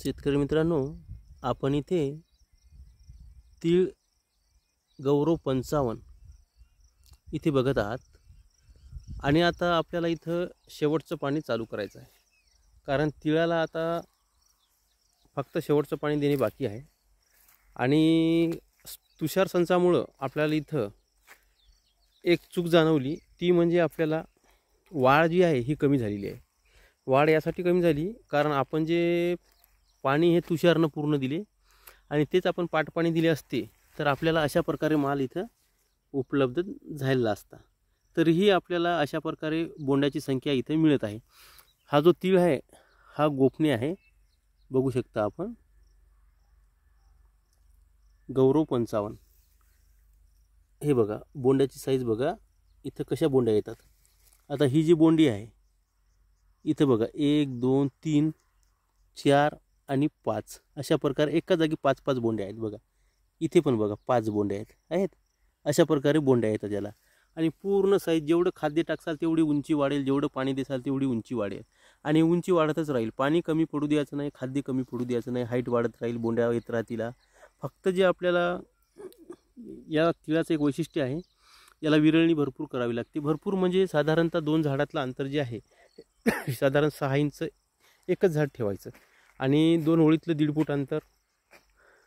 शेतकरी मित्रांनो, आपण इथे तीळ गौरव 55 इथे बघत आहात आणि आता आपल्याला इथं शेवटचं पाणी चालू करायचं आहे. कारण तिळाला आता फक्त शेवटचं पाणी देणे बाकी आहे आणि तुषार संचामुळं आपल्याला इथं एक चूक जाणवली, ती म्हणजे आपल्याला वाढ जी आहे ही कमी झालेली आहे. वाढ यासाठी कमी झाली कारण आपण जे पाणी हे तुषारनं पूर्ण दिले आणि तेच आपण पाटपाणी दिले असते तर आपल्याला अशा प्रकारे माल इथं उपलब्ध झालेला असता. तरीही आपल्याला अशा प्रकारे बोंडाची संख्या इथे मिळत आहे. हा जो तीळ आहे हा गोपणी आहे, बघू शकता आपण, गौरव 55. हे बघा बोंडाची साईज बघा, इथं कशा बोंड्या येतात. आता ही जी बोंडी आहे इथं बघा 1 2 3 4 आणि 5 अशा प्रकारे एका जागी 5-5 बोंड्या आहेत. बघा इथे पण बघा 5 बोंड्या आहेत. अशा प्रकारे बोंड्या येतात याला. आणि पूर्ण साईज जेवढं खाद्य टाकसाल तेवढी उंची वाढेल, जेवढं पाणी देसाल तेवढी उंची वाढेल आणि उंची वाढतच राहील. पाणी कमी पडू द्यायचं नाही, खाद्य कमी पडू द्यायचं नाही, हाईट वाढत राहील, बोंड्या येत राहतील. फक्त जे आपल्याला या तिळाचं एक वैशिष्ट्य आहे, याला विरळणी भरपूर करावी लागते. भरपूर म्हणजे साधारणतः 2 झाडातलं अंतर जे आहे साधारण 6 इंच एकच झाड ठेवायचं आणि 2 ओळीतलं 1.5 फूट अंतर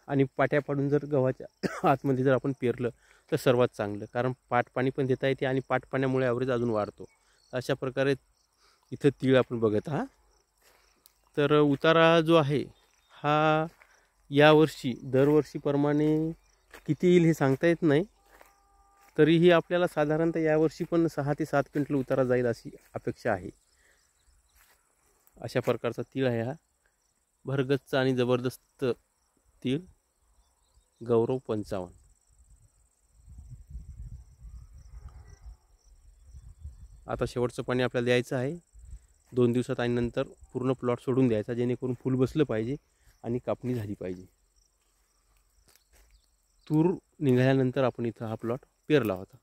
आणि पाट्या पाडून जर गव्हाच्या आतमध्ये जर आपण पेरलं तर सर्वात चांगलं. कारण पाणी पण देता येते आणि पाण्यामुळे ॲव्हरेज अजून वाढतो. अशा प्रकारे इथं तीळ आपण बघत आहात. तर उतारा जो आहे हा यावर्षी दरवर्षीप्रमाणे किती येईल हे सांगता येत नाही. तरीही आपल्याला साधारणतः यावर्षी पण 6 ते 7 क्विंटल उतारा जाईल अशी अपेक्षा आहे. अशा प्रकारचा तीळ आहे हा, भरगच्च आणि जबरदस्त तीळ गौरव 55. आता शेवटचं पाणी आपल्याला द्यायचं आहे 2 दिवसात आणि नंतर पूर्ण प्लॉट सोडून द्यायचा, जेणेकरून फुल बसलं पाहिजे आणि कापणी झाली पाहिजे. तूर निघाल्यानंतर आपण इथं हा प्लॉट पेरला होता.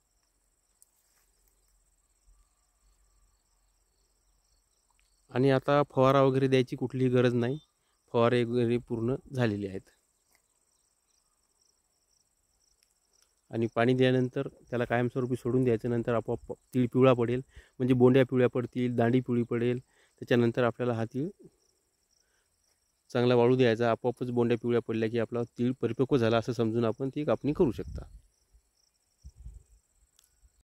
आणि आता फवारा वगैरे द्यायची कुठलीही गरज नाही, फवारे वगैरे पूर्ण झालेले आहेत. आणि पाणी दिल्यानंतर त्याला कायमस्वरूपी सोडून द्यायचं. नंतर आपोआप तीळ पिवळा पडेल, म्हणजे बोंड्या पिवळ्या पडतील, दांडी पिवळी पडेल. त्याच्यानंतर आपल्याला हा तीळ चांगला वाळू द्यायचा. आपोआपच बोंड्या पिवळ्या पडल्या की आपला तीळ परिपक्व झाला असं समजून आपण ती कापणी करू शकता.